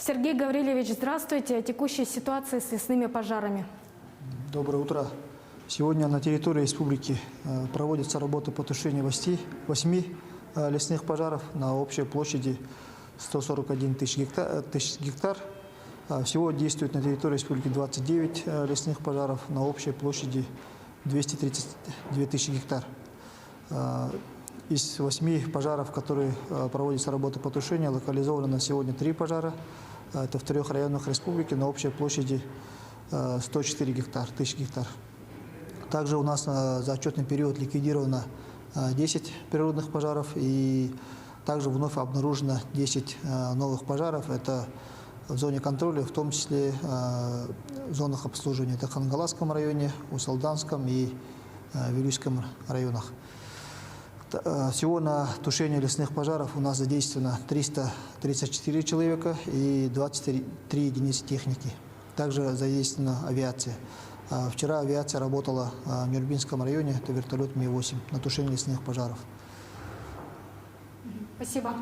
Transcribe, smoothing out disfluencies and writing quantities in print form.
Сергей Гаврилович, здравствуйте. О текущей ситуации с лесными пожарами. Доброе утро. Сегодня на территории республики проводится работа по тушению 8 лесных пожаров на общей площади 141 тысяч гектар. Всего действует на территории республики 29 лесных пожаров на общей площади 232 тысячи гектар. Из 8 пожаров, которые проводятся работа по тушению, локализовано на сегодня 3 пожара. Это в 3 районах республики на общей площади 104 тысячи гектар. Также у нас за отчетный период ликвидировано 10 природных пожаров и также вновь обнаружено 10 новых пожаров. Это в зоне контроля, в том числе в зонах обслуживания. Это в Хангаласском районе, Усалданском и Вилюйском районах. Всего на тушение лесных пожаров у нас задействовано 334 человека и 23 единицы техники. Также задействована авиация. Вчера авиация работала в Нюрбинском районе, это вертолет Ми-8 на тушение лесных пожаров. Спасибо.